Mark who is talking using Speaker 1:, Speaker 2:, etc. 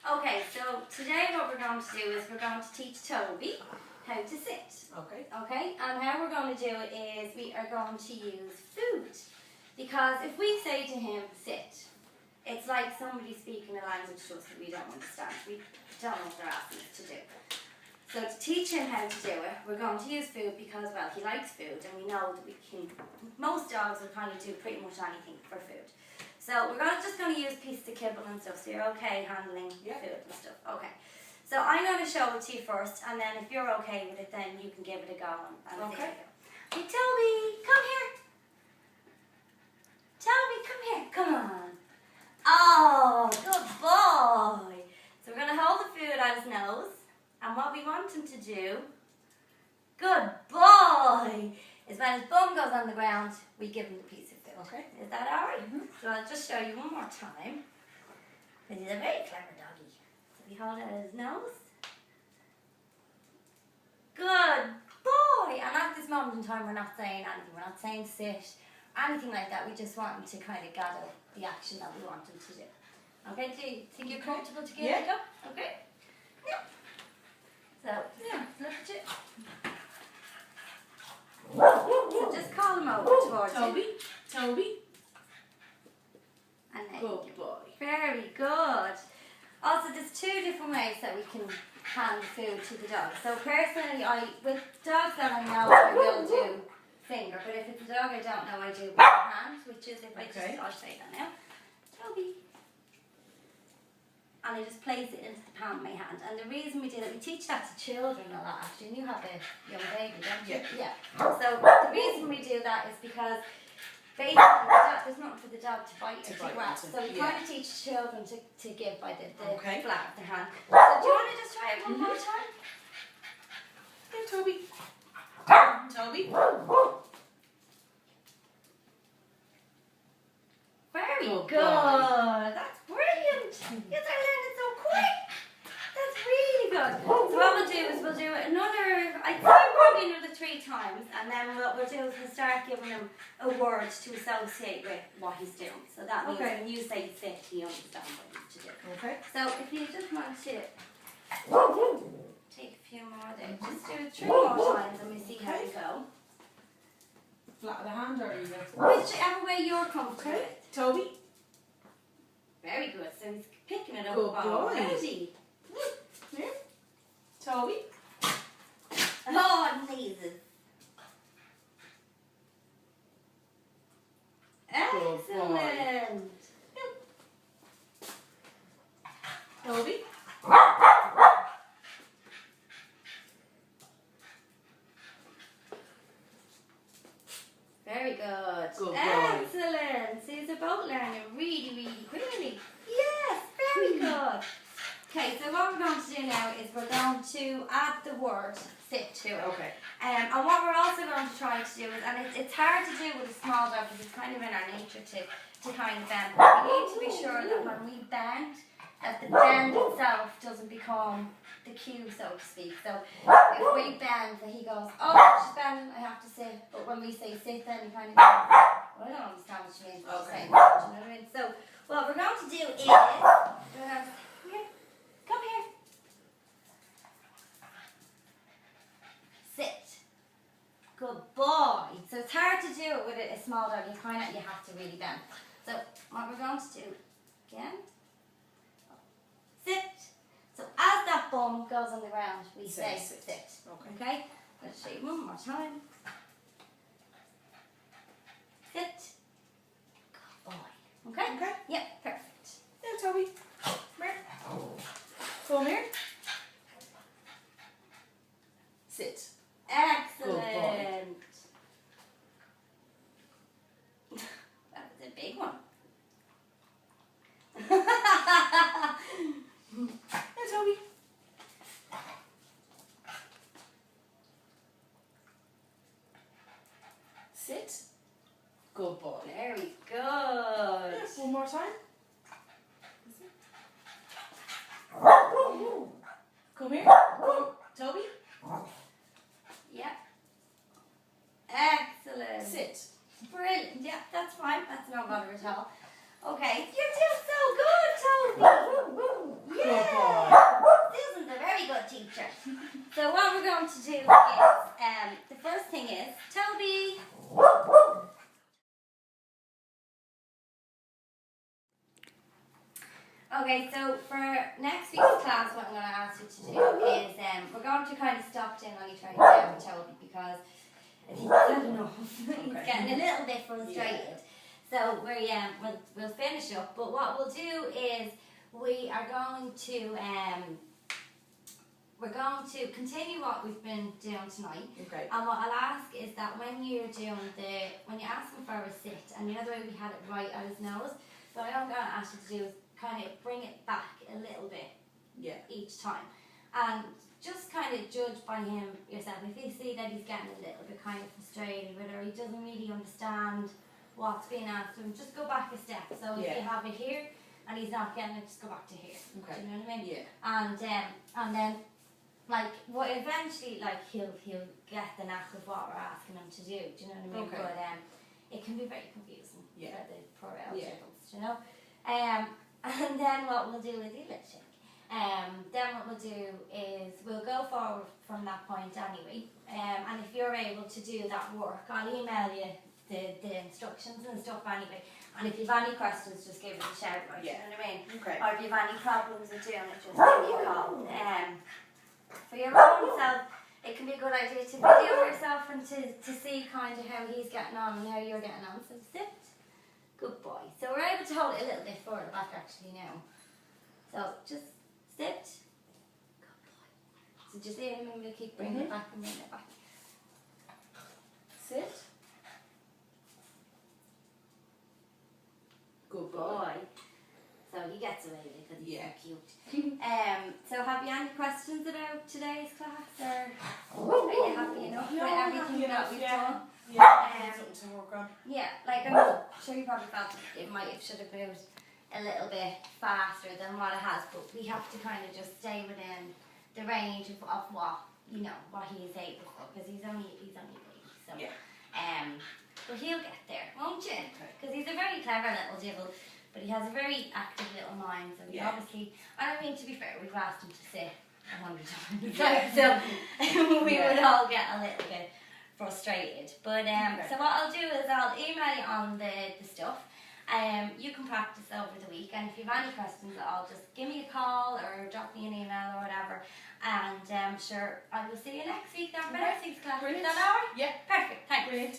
Speaker 1: Okay, so today what we're going to do is we're going to teach Toby how to sit.
Speaker 2: Okay.
Speaker 1: Okay, and how we're going to do it is we are going to use food. Because if we say to him, sit, it's like somebody speaking a language to us that we don't understand. We don't know what they're asking us to do. So to teach him how to do it, we're going to use food because, well, he likes food and we know that we can, most dogs will kind of do pretty much anything for food. So we're just going to use pieces of kibble and stuff, so you're okay handling food and stuff. Okay. So I'm going to show it to you first, and then if you're okay with it, then you can give it a go and see how you go. Hey, Toby, come here. Toby, come here. Come on. Oh, good boy. So we're going to hold the food at his nose, and what we want him to do, good boy, is when his bum goes on the ground, we give him the piece of food.
Speaker 2: Okay.
Speaker 1: Is that alright? So I'll just show you one more time. Because he's a very clever doggy. So we hold it at his nose. Good boy! And at this moment in time, we're not saying anything. We're not saying sit, anything like that. We just want him to kind of gather the action that we want him to do. Okay, do you think you're comfortable to give it a go? Okay? Yeah. So, look at you. So just call him over towards
Speaker 2: Toby.
Speaker 1: you.
Speaker 2: Toby.
Speaker 1: And then
Speaker 2: Good boy.
Speaker 1: very good. Also, there's two different ways that we can hand food to the dog. So personally, with dogs that I know, I will do finger. But if it's a dog I don't know, I do with hand, which is if I'll say that now. Toby. And I just place it into the palm of my hand. And the reason we do that, we teach that to children a lot actually. And you have a young baby, don't you? Yeah. So the reason we do that is because basically there's nothing for the dog to bite or to grab. So we kind of teach children to give by the flat of the hand. So do you want to just try it one more time?
Speaker 2: Here, Toby. Toby.
Speaker 1: Very
Speaker 2: Good
Speaker 1: good.
Speaker 2: boy.
Speaker 1: That's brilliant. You guys are learning so quick. That's really good. So what we'll do is we'll do it another, I'd say probably another 3 times, and then what we'll do is we'll start giving him a word to associate with what he's doing. So that means when you say sit, he understands what he's to do.
Speaker 2: Okay.
Speaker 1: So if you just want to take a few more there, just do it 3 more times and we see how we go.
Speaker 2: Flat of the hand or either?
Speaker 1: Whichever way you're comfortable with.
Speaker 2: Toby.
Speaker 1: Very good. So he's picking it up
Speaker 2: Good boy.
Speaker 1: already.
Speaker 2: Here. Toby.
Speaker 1: Oh, amazing. Excellent.
Speaker 2: Toby.
Speaker 1: Very good.
Speaker 2: Good boy.
Speaker 1: Excellent. So they're both learning really, really quickly. Yes, very good. Okay, so what we're going to do now is we're going to add the word sit to it.
Speaker 2: Okay.
Speaker 1: And what we're also going to try to do is, and it's hard to do with a small dog because it's kind of in our nature to kind of bend. But we need to be sure that when we bend, that the bend itself doesn't become the cue, so to speak. So if we bend, then he goes, oh, she's bending, I have to sit. But when we say sit, then he kind of goes, well, I don't understand what she means. What she's saying. Do you know what I mean? So what we're going to do is, we're going to, come here. Sit. Good boy. So it's hard to do it with a small dog. You have to really bend. So what we're going to do again. Sit. So as that bum goes on the ground, we say sit. Okay? Let's show you one more time. Sit. Good boy. Okay?
Speaker 2: Okay.
Speaker 1: Yeah, perfect.
Speaker 2: Here, Toby. Come here. Come here. Sit.
Speaker 1: Excellent.
Speaker 2: Good boy.
Speaker 1: That was a big one.
Speaker 2: Here, Toby. Sit. Good boy.
Speaker 1: Very good.
Speaker 2: Yes, one more time. Come here. Come. Toby.
Speaker 1: Yeah. Excellent.
Speaker 2: Sit.
Speaker 1: Brilliant. Yeah, that's fine. That's no bother at all. Okay. You're doing so good, Toby.
Speaker 2: Good boy.
Speaker 1: good teacher. So what we're going to do is, the first thing is, Toby. Okay, so for next week's class, what I'm going to ask you to do is, we're going to kind of stop doing any training there with Toby because I think he's had enough. He's getting a little bit frustrated. So we'll finish up, but what we'll do is we are going to continue what we've been doing tonight.
Speaker 2: Okay.
Speaker 1: And what I'll ask is that when you're doing when you ask him for a sit, and the other way we had it right on his nose, so what I'm going to ask you to do is kind of bring it back a little bit each time. And just kind of judge by him yourself. If you see that he's getting a little bit kind of frustrated with it, or he doesn't really understand what's being asked of him, just go back a step. So if you have it here and he's not getting it, just go back to here.
Speaker 2: Okay.
Speaker 1: Do you know what I mean?
Speaker 2: Yeah.
Speaker 1: And then like what eventually like he'll get the knack of what we're asking him to do. Do you know what I mean?
Speaker 2: Okay.
Speaker 1: But it can be very confusing for the poor eligibles, you know. And then what we'll do with you, let's check. Then what we'll do is we'll go forward from that point anyway. And if you're able to do that work, I'll email you the instructions and stuff anyway. And if you've any questions, just give us a shout, right? You know what I mean?
Speaker 2: Okay.
Speaker 1: Or if you've any problems with doing it, just give me a call. For your own self, it can be a good idea to video yourself and to see kind of how he's getting on and how you're getting on. So sit. Good boy. So we're able to hold it a little bit further back actually now. So just sit. Good boy. So just see him and we'll keep bringing it back and bringing it back.
Speaker 2: Sit. Good boy.
Speaker 1: So he gets away with it because he's so cute. So have you any questions about today's class, or are you happy enough with everything that we've done?
Speaker 2: Yeah, something to work on.
Speaker 1: Yeah, like I'm sure you probably felt it should have moved a little bit faster than what it has, but we have to kind of just stay within the range of what what he is able for, because he's only a baby. So but he'll get there, won't you? Because he's a very clever little dibble, but he has a very active little mind. So he obviously, I mean, to be fair, we've asked him to sit 100 times, so we would all get a little bit frustrated. But so what I'll do is I'll email you on the stuff. You can practice over the week, and if you have any questions at all, just give me a call or drop me an email or whatever. And sure, I will see you next week then for next week's class.
Speaker 2: Brilliant.
Speaker 1: Is that alright?
Speaker 2: Yeah.
Speaker 1: Perfect. Thanks.
Speaker 2: Brilliant.